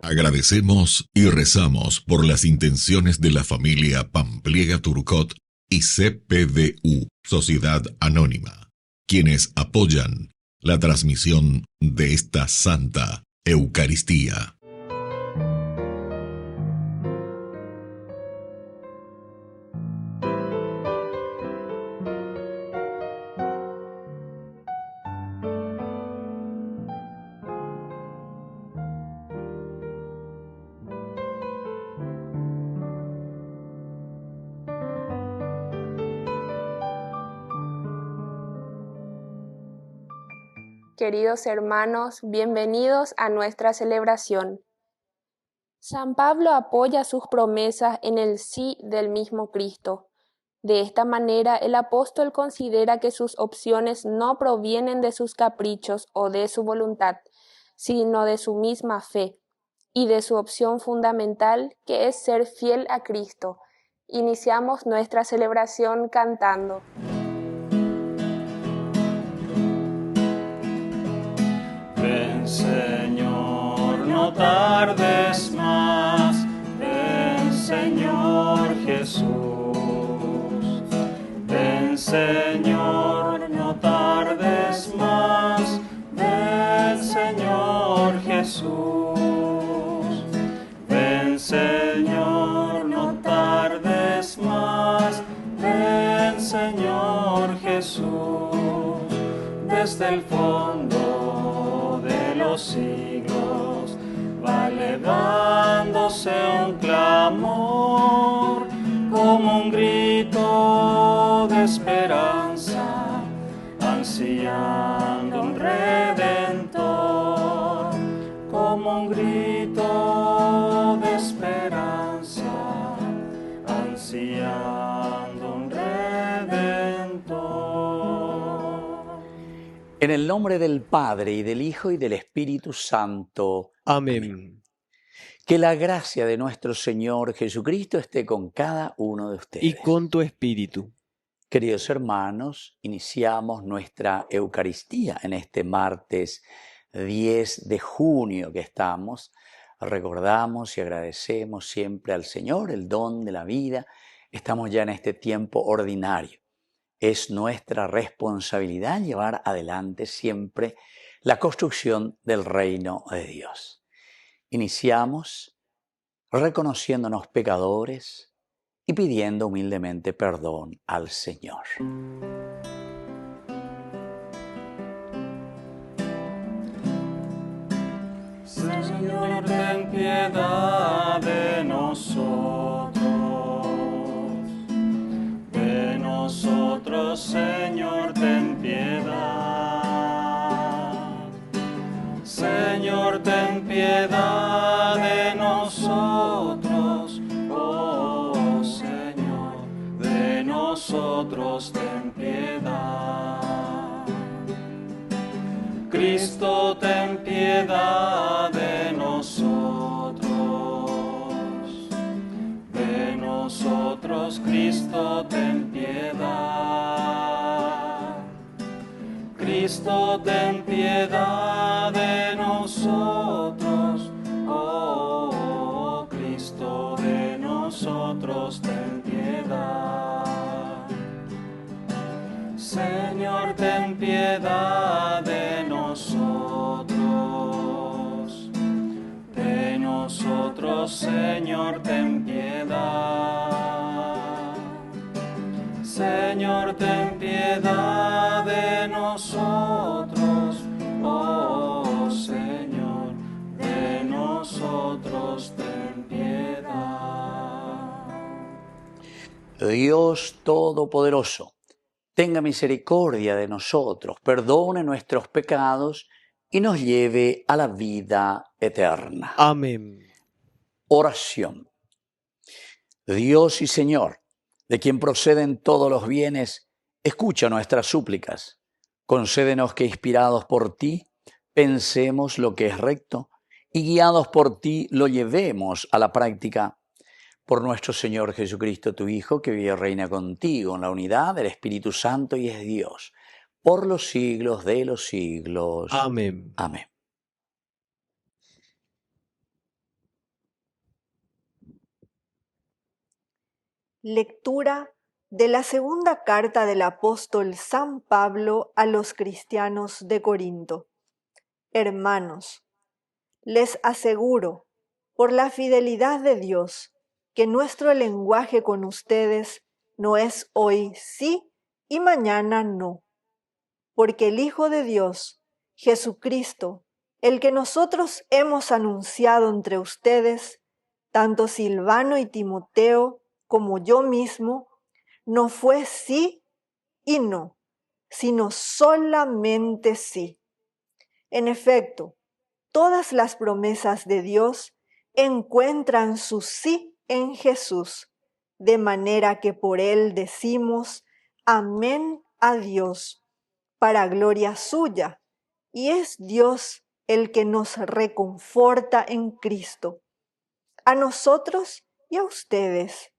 Agradecemos y rezamos por las intenciones de la familia Pampliega Turcot y CPDU, Sociedad Anónima, quienes apoyan la transmisión de esta Santa Eucaristía. Queridos hermanos, bienvenidos a nuestra celebración. San Pablo apoya sus promesas en el sí del mismo Cristo. De esta manera, el apóstol considera que sus opciones no provienen de sus caprichos o de su voluntad, sino de su misma fe y de su opción fundamental, que es ser fiel a Cristo. Iniciamos nuestra celebración cantando. Ven, Señor, no tardes más. Ven, Señor Jesús. Ven, Señor, no tardes más. Ven, Señor Jesús. Ven, Señor, no tardes más. Ven, Señor Jesús. Desde el fondo de los siglos va elevándose un clamor, como un grito de esperanza, ansiando un redentor, como un grito de esperanza, ansiando un redentor. En el nombre del Padre, y del Hijo, y del Espíritu Santo. Amén. Que la gracia de nuestro Señor Jesucristo esté con cada uno de ustedes. Y con tu espíritu. Queridos hermanos, iniciamos nuestra Eucaristía en este martes 10 de junio que estamos. Recordamos y agradecemos siempre al Señor el don de la vida. Estamos ya en este tiempo ordinario. Es nuestra responsabilidad llevar adelante siempre la construcción del reino de Dios. Iniciamos reconociéndonos pecadores y pidiendo humildemente perdón al Señor. Señor, ten piedad de nosotros. De nosotros, Señor, ten piedad. Señor, ten piedad de nosotros. Oh, Señor, de nosotros ten piedad. Cristo, ten piedad de nosotros. De nosotros, Cristo, ten piedad. Cristo, ten piedad de nosotros. Oh, Cristo, de nosotros, ten piedad. Señor, ten piedad de nosotros. De nosotros, Señor, ten piedad. Señor, ten piedad de nosotros. Oh, Señor, de nosotros, ten piedad. Dios Todopoderoso, tenga misericordia de nosotros, perdone nuestros pecados y nos lleve a la vida eterna. Amén. Oración. Dios y Señor, de quien proceden todos los bienes, escucha nuestras súplicas. Concédenos que, inspirados por ti, pensemos lo que es recto y guiados por ti lo llevemos a la práctica. Por nuestro Señor Jesucristo, tu Hijo, que vive y reina contigo en la unidad del Espíritu Santo y es Dios, por los siglos de los siglos. Amén. Amén. Lectura de la segunda carta del apóstol San Pablo a los cristianos de Corinto. Hermanos, les aseguro, por la fidelidad de Dios, que nuestro lenguaje con ustedes no es hoy sí y mañana no. Porque el Hijo de Dios, Jesucristo, el que nosotros hemos anunciado entre ustedes, tanto Silvano y Timoteo como yo mismo, no fue sí y no, sino solamente sí. En efecto, todas las promesas de Dios encuentran su sí en Jesús, de manera que por Él decimos amén a Dios, para gloria suya, y es Dios el que nos reconforta en Cristo, a nosotros y a ustedes,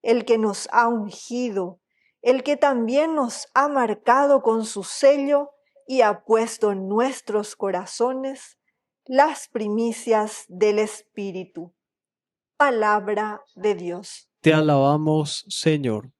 el que nos ha ungido, el que también nos ha marcado con su sello y ha puesto en nuestros corazones las primicias del Espíritu. Palabra de Dios. Te alabamos, Señor.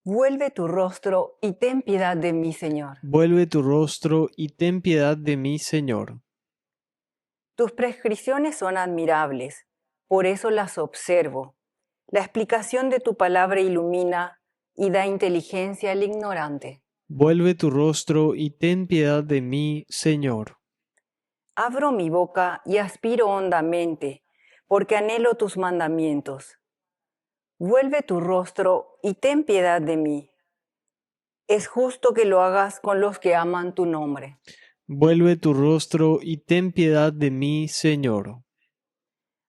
Vuelve tu rostro y ten piedad de mí, Señor. Vuelve tu rostro y ten piedad de mí, Señor. Tus prescripciones son admirables, por eso las observo. La explicación de tu palabra ilumina y da inteligencia al ignorante. Vuelve tu rostro y ten piedad de mí, Señor. Abro mi boca y aspiro hondamente, porque anhelo tus mandamientos. Vuelve tu rostro y ten piedad de mí. Es justo que lo hagas con los que aman tu nombre. Vuelve tu rostro y ten piedad de mí, Señor.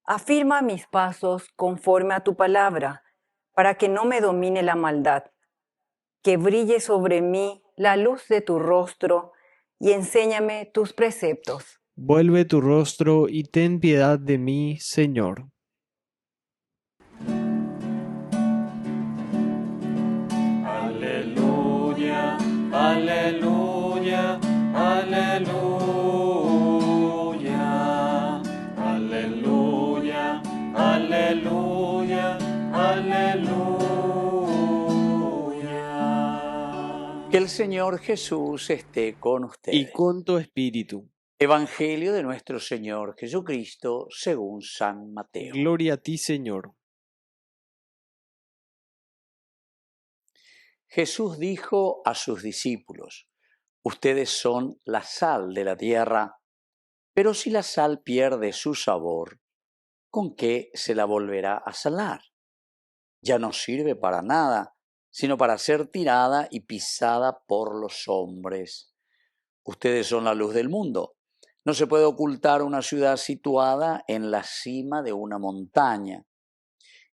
Afirma mis pasos conforme a tu palabra, para que no me domine la maldad. Que brille sobre mí la luz de tu rostro y enséñame tus preceptos. Vuelve tu rostro y ten piedad de mí, Señor. Aleluya, aleluya, aleluya, aleluya, aleluya, aleluya. Que el Señor Jesús esté con ustedes. Y con tu espíritu. Evangelio de nuestro Señor Jesucristo según San Mateo. Gloria a ti, Señor. Jesús dijo a sus discípulos: ustedes son la sal de la tierra, pero si la sal pierde su sabor, ¿con qué se la volverá a salar? Ya no sirve para nada, sino para ser tirada y pisada por los hombres. Ustedes son la luz del mundo. No se puede ocultar una ciudad situada en la cima de una montaña.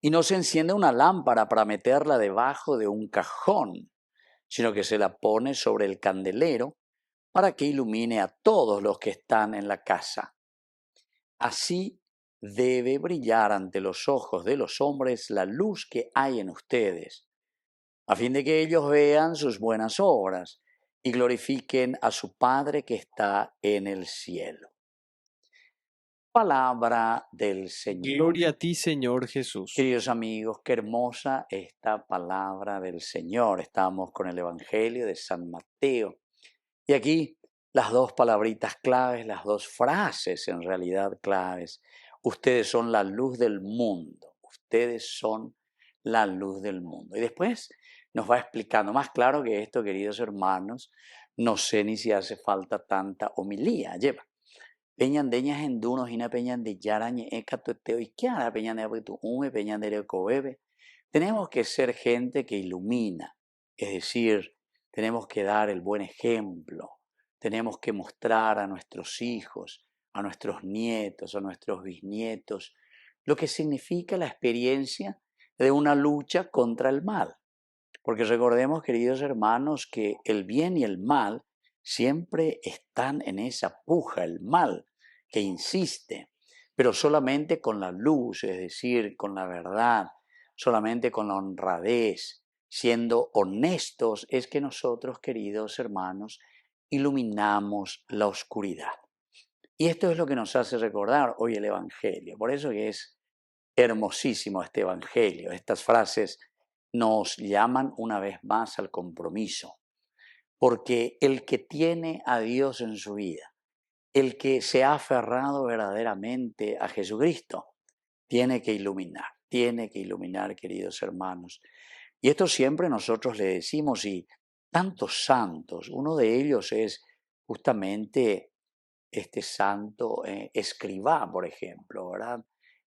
Y no se enciende una lámpara para meterla debajo de un cajón, sino que se la pone sobre el candelero para que ilumine a todos los que están en la casa. Así debe brillar ante los ojos de los hombres la luz que hay en ustedes, a fin de que ellos vean sus buenas obras y glorifiquen a su Padre que está en el cielo. Palabra del Señor. Gloria a ti, Señor Jesús. Queridos amigos, qué hermosa esta palabra del Señor. Estamos con el Evangelio de San Mateo. Y aquí las dos palabritas claves, las dos frases en realidad claves. Ustedes son la luz del mundo. Ustedes son la luz del mundo. Y después nos va explicando, más claro que esto, queridos hermanos, no sé ni si hace falta tanta homilía. Lleva. Peñandeñas endunos y na peñande yarañe ecatueteo y que hará peñande tu ume peñandere cobebe. Tenemos que ser gente que ilumina, es decir, tenemos que dar el buen ejemplo, tenemos que mostrar a nuestros hijos, a nuestros nietos, a nuestros bisnietos, lo que significa la experiencia de una lucha contra el mal. Porque recordemos, queridos hermanos, que el bien y el mal siempre están en esa puja, el mal que insiste, pero solamente con la luz, es decir, con la verdad, solamente con la honradez, siendo honestos, es que nosotros, queridos hermanos, iluminamos la oscuridad. Y esto es lo que nos hace recordar hoy el Evangelio. Por eso que es hermosísimo este Evangelio. Estas frases nos llaman una vez más al compromiso. Porque el que tiene a Dios en su vida, el que se ha aferrado verdaderamente a Jesucristo, tiene que iluminar, queridos hermanos. Y esto siempre nosotros le decimos, y tantos santos, uno de ellos es justamente este santo Escrivá, por ejemplo, ¿verdad?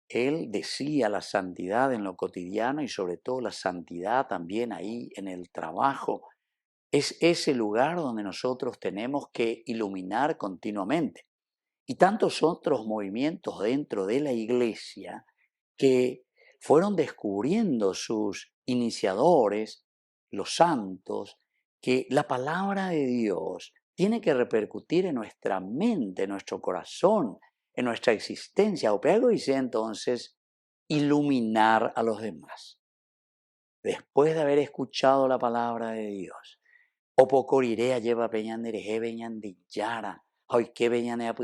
Él decía la santidad en lo cotidiano y sobre todo la santidad también ahí en el trabajo. Es ese lugar donde nosotros tenemos que iluminar continuamente. Y tantos otros movimientos dentro de la iglesia que fueron descubriendo sus iniciadores, los santos, que la palabra de Dios tiene que repercutir en nuestra mente, en nuestro corazón, en nuestra existencia. O Pedro dice entonces, iluminar a los demás. Después de haber escuchado la palabra de Dios, o pocorirea lleva peñandere, peñandillara, ay que peñanea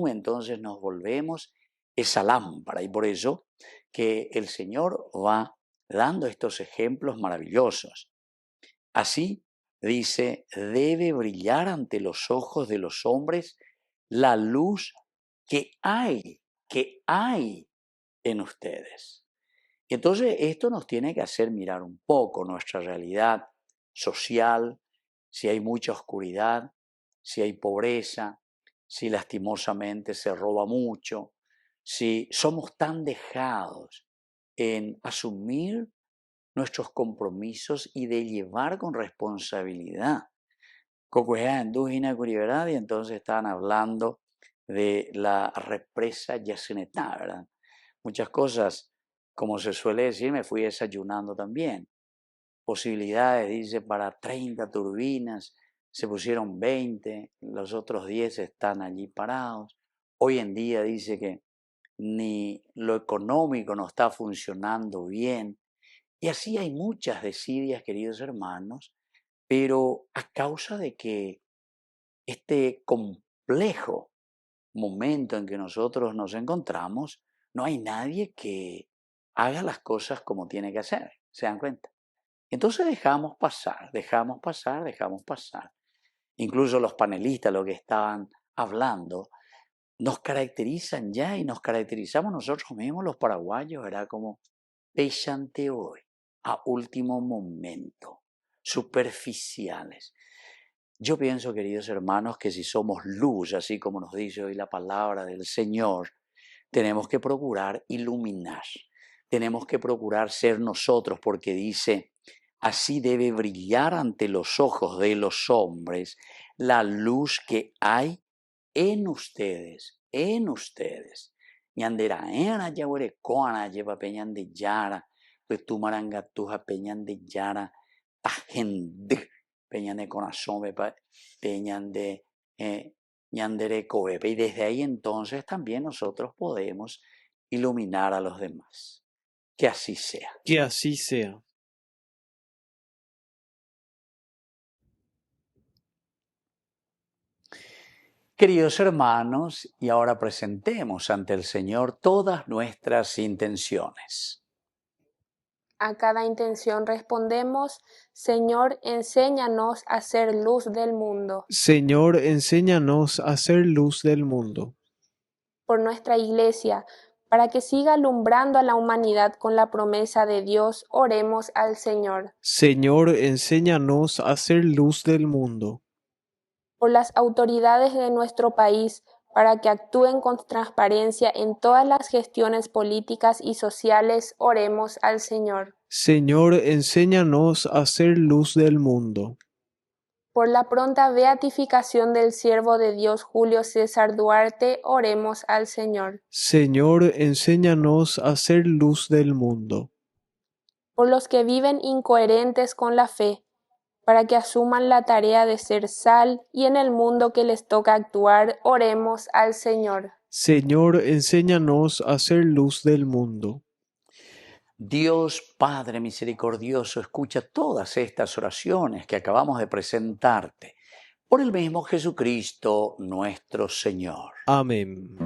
entonces nos volvemos esa lámpara. Y por eso que el Señor va dando estos ejemplos maravillosos. Así dice, debe brillar ante los ojos de los hombres la luz que hay en ustedes. Y entonces esto nos tiene que hacer mirar un poco nuestra realidad social, si hay mucha oscuridad, si hay pobreza, si lastimosamente se roba mucho, si somos tan dejados en asumir nuestros compromisos y de llevar con responsabilidad. Cocuejá en Dujina Curiberdad, y entonces estaban hablando de la represa Yacinetá, ¿verdad? Muchas cosas, como se suele decir, me fui desayunando también. Posibilidades, dice, para 30 turbinas, se pusieron 20, los otros 10 están allí parados. Hoy en día dice que ni lo económico no está funcionando bien. Y así hay muchas desidias, queridos hermanos, pero a causa de que este complejo momento en que nosotros nos encontramos, no hay nadie que haga las cosas como tiene que hacer, ¿se dan cuenta? Entonces dejamos pasar. Incluso los panelistas, lo que estaban hablando, nos caracterizan ya y nos caracterizamos nosotros mismos los paraguayos, era como pechante hoy, a último momento, superficiales. Yo pienso, queridos hermanos, que si somos luz, así como nos dice hoy la palabra del Señor, tenemos que procurar iluminar, tenemos que procurar ser nosotros, porque dice, así debe brillar ante los ojos de los hombres la luz que hay en ustedes, Ñandera era yahuere koana lleva peñan de yara, pues tu marangatuja peñan de yara, tajende, peñan de corazón, peñan de ñandere coepe. Y desde ahí entonces también nosotros podemos iluminar a los demás. Que así sea. Que así sea. Queridos hermanos, y ahora presentemos ante el Señor todas nuestras intenciones. A cada intención respondemos, Señor, enséñanos a ser luz del mundo. Señor, enséñanos a ser luz del mundo. Por nuestra Iglesia, para que siga alumbrando a la humanidad con la promesa de Dios, oremos al Señor. Señor, enséñanos a ser luz del mundo. Por las autoridades de nuestro país, para que actúen con transparencia en todas las gestiones políticas y sociales, oremos al Señor. Señor, enséñanos a ser luz del mundo. Por la pronta beatificación del siervo de Dios Julio César Duarte, oremos al Señor. Señor, enséñanos a ser luz del mundo. por los que viven incoherentes con la fe, para que asuman la tarea de ser sal y en el mundo que les toca actuar, oremos al Señor. Señor, enséñanos a ser luz del mundo. Dios Padre misericordioso, escucha todas estas oraciones que acabamos de presentarte por el mismo Jesucristo nuestro Señor. Amén.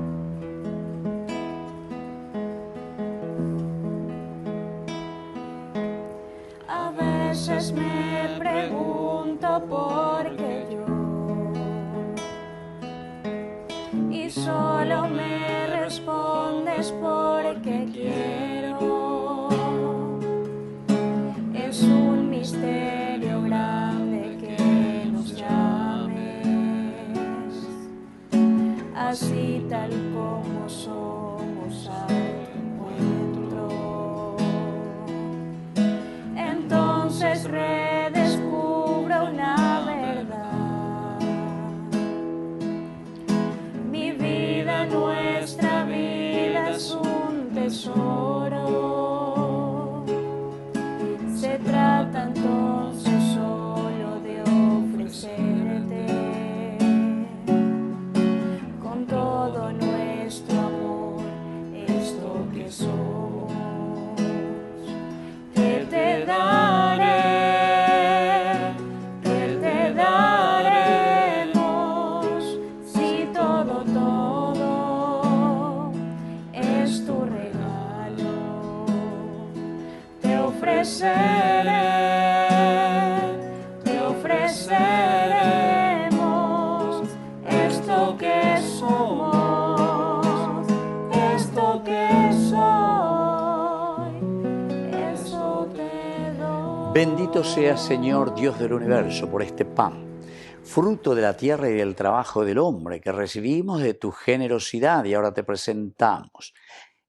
A veces me pregunto por qué yo, y solo me respondes porque quiero. Es un misterio grande que nos llames, así tal como somos a tu encuentro. Entonces redescubro una verdad. Mi vida, nuestra vida es un tesoro. Se trata entonces solo de ofrecerte con todo nuestro amor esto que somos. Que te daremos, si todo es tu regalo. Te ofreceremos esto que somos, esto que soy, eso te doy. Bendito seas, Señor Dios del universo, por este pan, fruto de la tierra y del trabajo del hombre, que recibimos de tu generosidad y ahora te presentamos.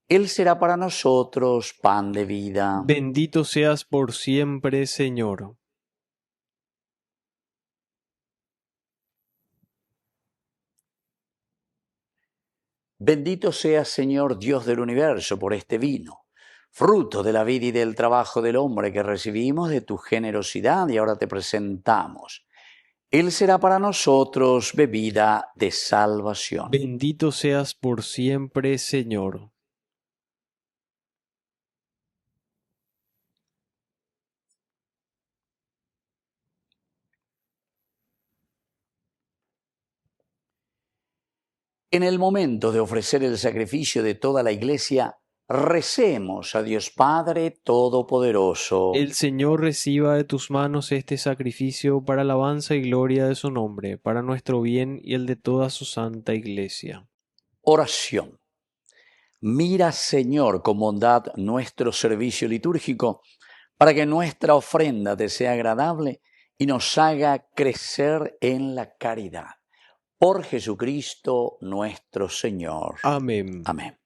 Él será para nosotros pan de vida. Bendito seas por siempre, Señor. Bendito seas, Señor Dios del universo, por este vino, fruto de la vida y del trabajo del hombre, que recibimos de tu generosidad y ahora te presentamos. Él será para nosotros bebida de salvación. Bendito seas por siempre, Señor. En el momento de ofrecer el sacrificio de toda la Iglesia, recemos a Dios Padre Todopoderoso. El Señor reciba de tus manos este sacrificio para alabanza y gloria de su nombre, para nuestro bien y el de toda su santa Iglesia. Oración. Mira, Señor, con bondad nuestro servicio litúrgico, para que nuestra ofrenda te sea agradable y nos haga crecer en la caridad. Por Jesucristo nuestro Señor. Amén. Amén.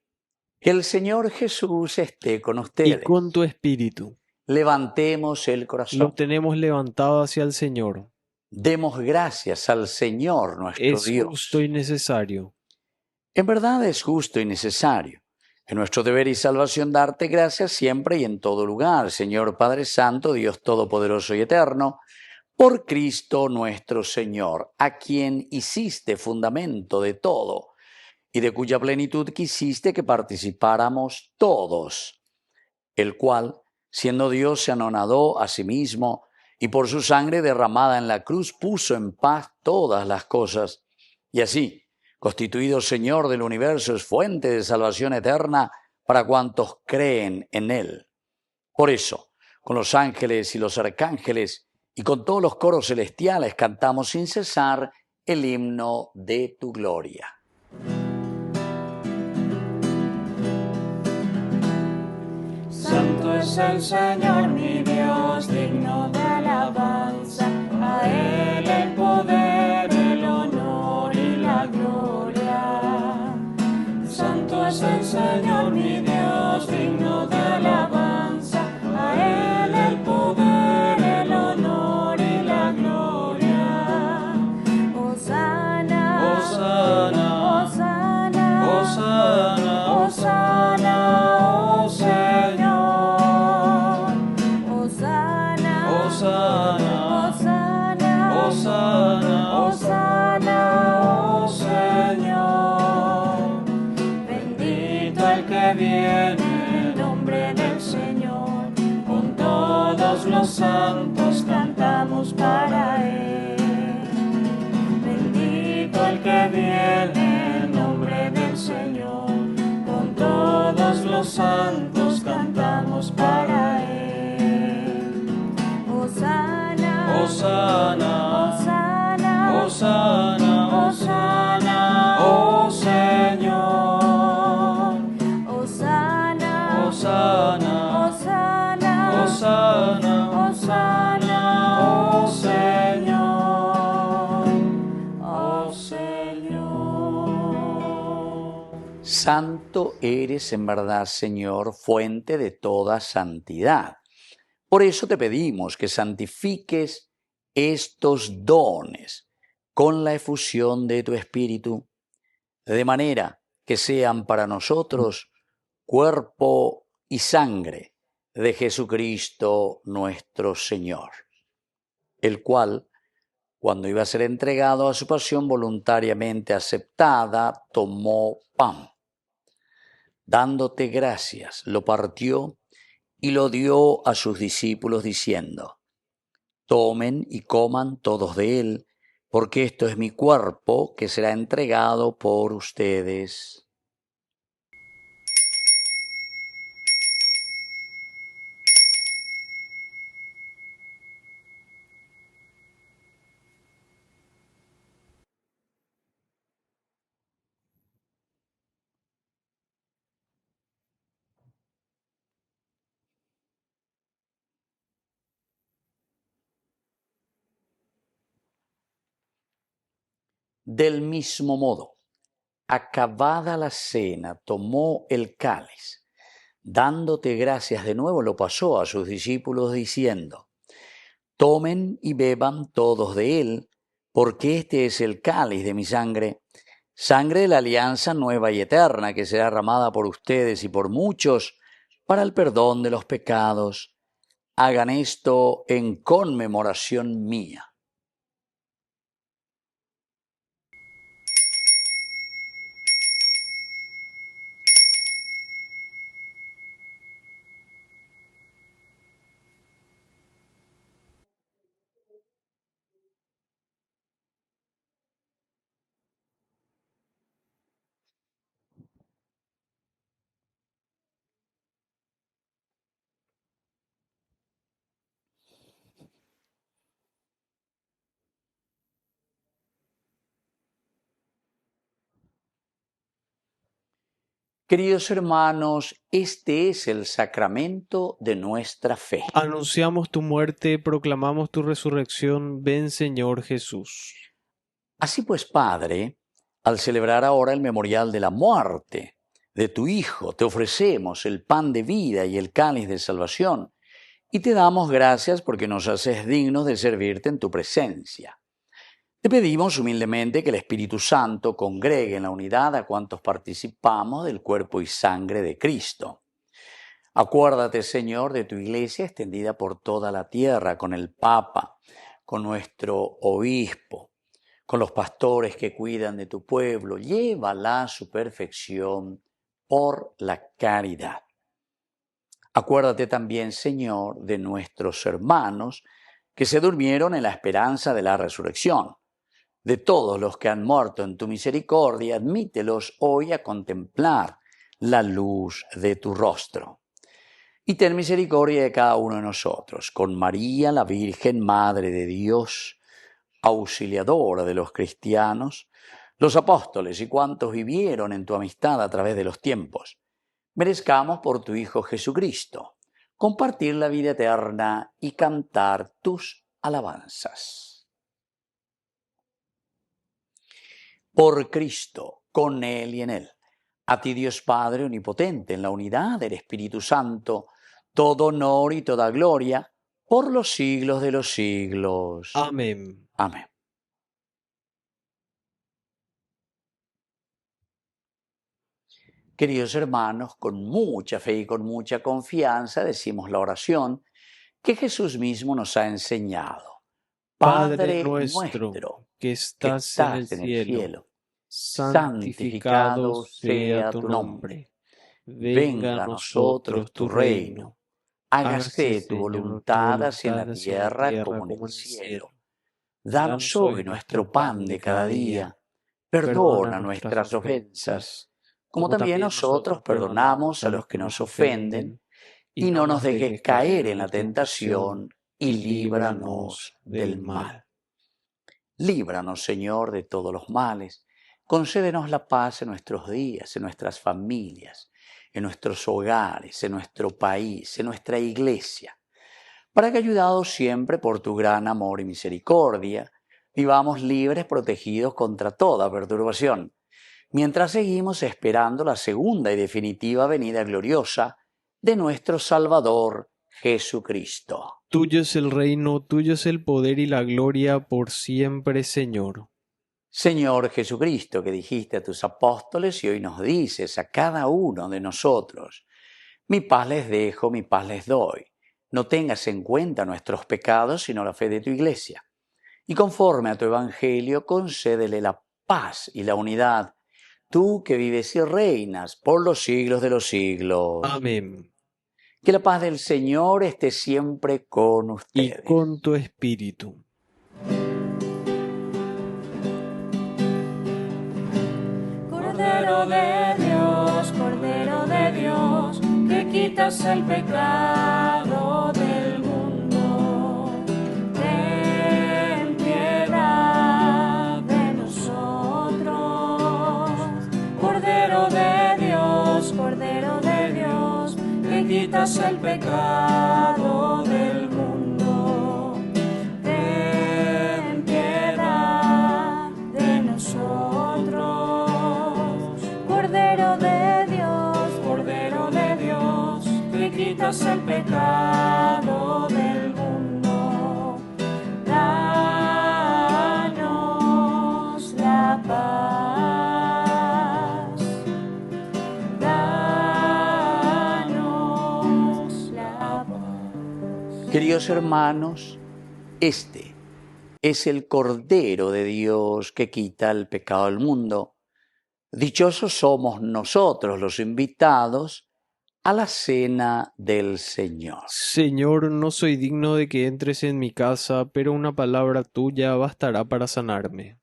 Que el Señor Jesús esté con ustedes. Y con tu espíritu. Levantemos el corazón. Lo tenemos levantado hacia el Señor. Demos gracias al Señor nuestro Es Dios. justo y necesario. En verdad es justo y necesario. Es nuestro deber y salvación darte gracias siempre y en todo lugar, Señor Padre Santo, Dios Todopoderoso y Eterno, por Cristo nuestro Señor, a quien hiciste fundamento de todo y de cuya plenitud quisiste que participáramos todos, el cual, siendo Dios, se anonadó a sí mismo y por su sangre derramada en la cruz puso en paz todas las cosas, y así, constituido Señor del universo, es fuente de salvación eterna para cuantos creen en Él. Por eso, con los ángeles y los arcángeles y con todos los coros celestiales cantamos sin cesar el himno de tu gloria. Santo es el Señor mi Dios, digno de alabanza, a Él el poder, el honor y la gloria. Santo es el Señor mi Dios, digno de alabanza, a Él el poder, el honor y la gloria. Hosana, Hosana, Hosana, Hosana, Hosana, oh Señor. santos cantamos para Él. Bendito el que viene en nombre del Señor, con todos los santos cantamos para Él. Hosana, Hosana, Hosana, Hosana, Hosana, oh Señor. Hosana, Hosana, Hosana, Hosana, Hosana, oh Señor, oh Señor. Santo eres en verdad, Señor, fuente de toda santidad. Por eso te pedimos que santifiques estos dones con la efusión de tu Espíritu, de manera que sean para nosotros cuerpo y sangre de Jesucristo nuestro Señor, el cual, cuando iba a ser entregado a su pasión voluntariamente aceptada, tomó pan. Dándote gracias, lo partió y lo dio a sus discípulos diciendo: tomen y coman todos de él, porque esto es mi cuerpo que será entregado por ustedes. Del mismo modo, acabada la cena, tomó el cáliz. Dándote gracias de nuevo, lo pasó a sus discípulos diciendo: tomen y beban todos de él, porque este es el cáliz de mi sangre, sangre de la alianza nueva y eterna, que será derramada por ustedes y por muchos para el perdón de los pecados. Hagan esto en conmemoración mía. Queridos hermanos, este es el sacramento de nuestra fe. Anunciamos tu muerte, proclamamos tu resurrección. Ven, Señor Jesús. Así pues, Padre, al celebrar ahora el memorial de la muerte de tu Hijo, te ofrecemos el pan de vida y el cáliz de salvación, y te damos gracias porque nos haces dignos de servirte en tu presencia. Te pedimos humildemente que el Espíritu Santo congregue en la unidad a cuantos participamos del cuerpo y sangre de Cristo. Acuérdate, Señor, de tu Iglesia extendida por toda la tierra, con el Papa, con nuestro obispo, con los pastores que cuidan de tu pueblo. Llévala a su perfección por la caridad. Acuérdate también, Señor, de nuestros hermanos que se durmieron en la esperanza de la resurrección. De todos los que han muerto en tu misericordia, admítelos hoy a contemplar la luz de tu rostro. Y ten misericordia de cada uno de nosotros, con María, la Virgen, Madre de Dios, auxiliadora de los cristianos, los apóstoles y cuantos vivieron en tu amistad a través de los tiempos. Merezcamos por tu Hijo Jesucristo compartir la vida eterna y cantar tus alabanzas. Por Cristo, con Él y en Él. A ti, Dios Padre Omnipotente, en la unidad del Espíritu Santo, todo honor y toda gloria por los siglos de los siglos. Amén. Amén. Queridos hermanos, con mucha fe y con mucha confianza decimos la oración que Jesús mismo nos ha enseñado. Padre nuestro, que estás en el cielo, santificado sea tu nombre. Venga a nosotros tu reino. Hágase tu voluntad así en la tierra como en el cielo. Danos hoy nuestro pan de cada día. Perdona nuestras ofensas, como también nosotros perdonamos a los que nos ofenden. Y no nos dejes caer en la tentación, y líbranos del mal. Líbranos, Señor, de todos los males. Concédenos la paz en nuestros días, en nuestras familias, en nuestros hogares, en nuestro país, en nuestra iglesia, para que, ayudados siempre por tu gran amor y misericordia, vivamos libres, protegidos contra toda perturbación, mientras seguimos esperando la segunda y definitiva venida gloriosa de nuestro Salvador Jesucristo. Tuyo es el reino, tuyo es el poder y la gloria por siempre, Señor. Señor Jesucristo, que dijiste a tus apóstoles y hoy nos dices a cada uno de nosotros: mi paz les dejo, mi paz les doy. No tengas en cuenta nuestros pecados, sino la fe de tu iglesia. Y conforme a tu evangelio, concédele la paz y la unidad, tú que vives y reinas por los siglos de los siglos. Amén. Que la paz del Señor esté siempre con Y ustedes. con tu espíritu. Cordero de Dios, que quitas el pecado del mundo, ten piedad de nosotros. Cordero de Dios, que quitas el pecado del mundo, ten piedad de nosotros. Cordero de Dios, que quitas el pecado del mundo, danos la paz, danos la paz. Queridos hermanos, este es el Cordero de Dios que quita el pecado del mundo. Dichosos somos nosotros los invitados a la cena del Señor. Señor, no soy digno de que entres en mi casa, pero una palabra tuya bastará para sanarme.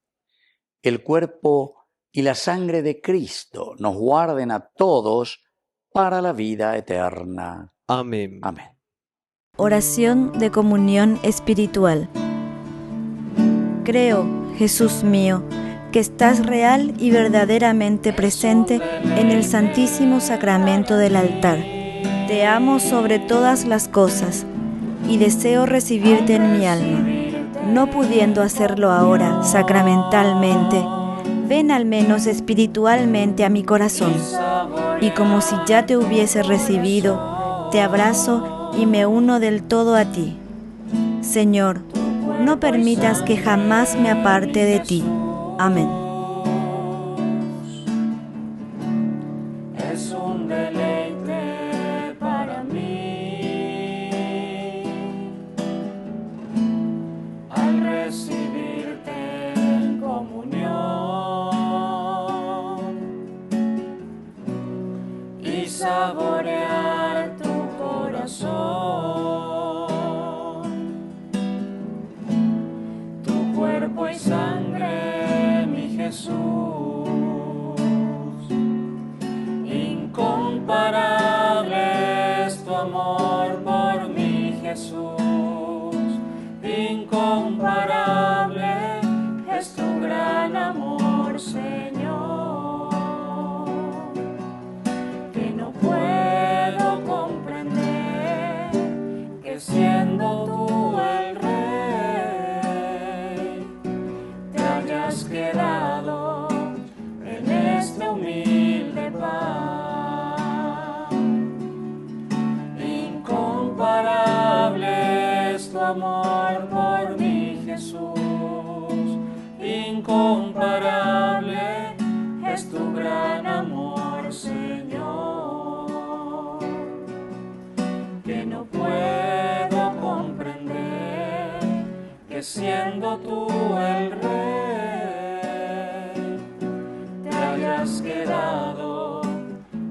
El cuerpo y la sangre de Cristo nos guarden a todos para la vida eterna. Amén. Amén. Oración de comunión espiritual. Creo, Jesús mío, que estás real y verdaderamente presente en el Santísimo Sacramento del altar. Te amo sobre todas las cosas y deseo recibirte en mi alma. No pudiendo hacerlo ahora sacramentalmente, ven al menos espiritualmente a mi corazón, y como si ya te hubiese recibido, te abrazo y me uno del todo a ti. Señor, no permitas que jamás me aparte de ti. Amén. Es un deleite para mí al recibirte en comunión y saborear tu corazón, tu cuerpo y sangre, mi Jesús. Incomparable es tu amor por mí, Jesús. Incomparable es tu gran amor, Señor, que no puedo comprender que siendo tú el Rey, te hayas quedado en este humilde pan. Incomparable es tu amor por mí, Jesús. Incomparable es tu gran amor, Señor, que no puedo comprender que siendo tú el Rey, te hayas quedado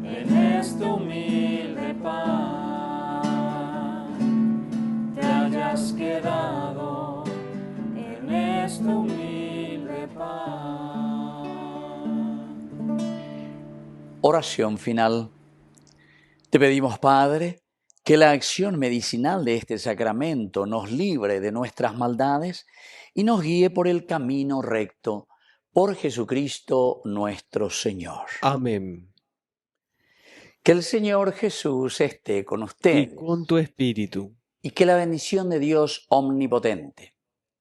en este humilde pan. Oración final. Te pedimos, Padre, que la acción medicinal de este sacramento nos libre de nuestras maldades y nos guíe por el camino recto, por Jesucristo nuestro Señor. Amén. Que el Señor Jesús esté con ustedes. Y con tu espíritu. Y que la bendición de Dios omnipotente,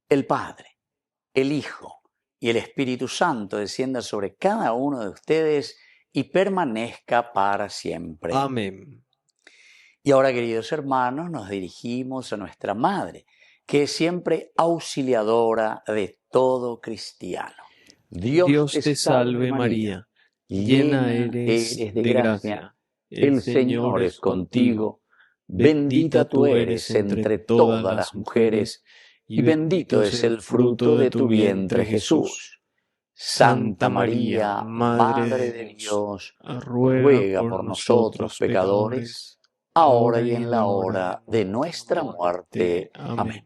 el Padre, el Hijo y el Espíritu Santo descienda sobre cada uno de ustedes y permanezca para siempre. Amén. Y ahora, queridos hermanos, nos dirigimos a nuestra Madre, que es siempre auxiliadora de todo cristiano. Dios te salve María, llena eres de gracia. El Señor es contigo. Bendita tú eres entre todas las mujeres, y bendito es el fruto de tu vientre, Jesús. Santa María, Madre de Dios, ruega por nosotros pecadores, ahora y en la hora de nuestra muerte. Amén.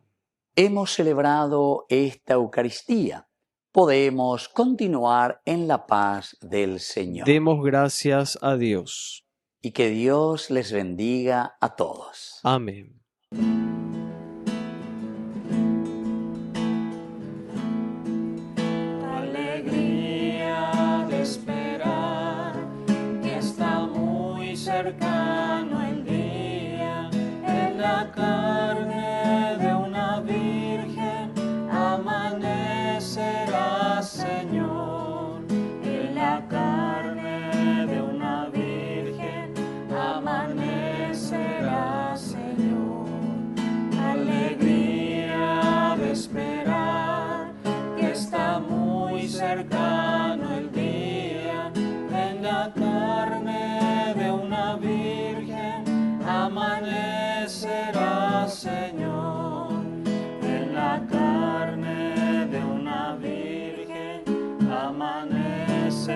Hemos celebrado esta Eucaristía. Podemos continuar en la paz del Señor. Demos gracias a Dios. Y que Dios les bendiga a todos. Amén. Alegría de esperar que está muy cercano el día, en la carne de una virgen amanecerá, Señor, en la carne de una virgen amanecerá, Señor. Alegría de esperar que está muy cercano el día, en la carne de una virgen amanecerá, Señor, en la carne de una virgen amanecerá,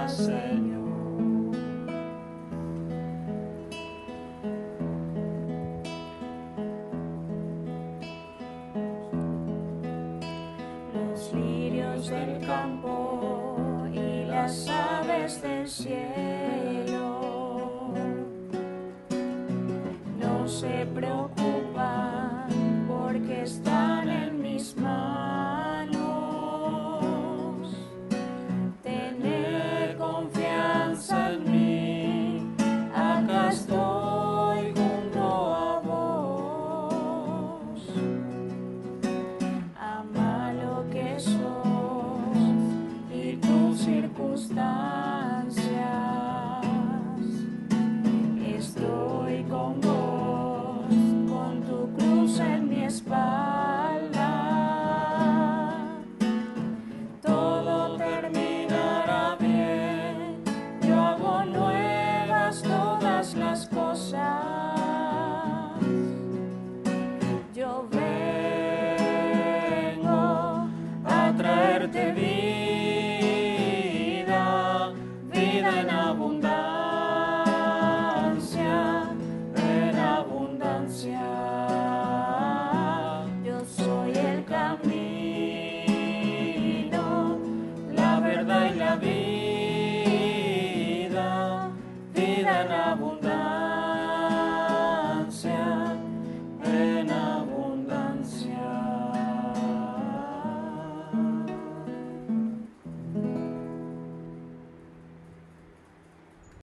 Señor. Los lirios del campo y las aves del cielo no se preocupan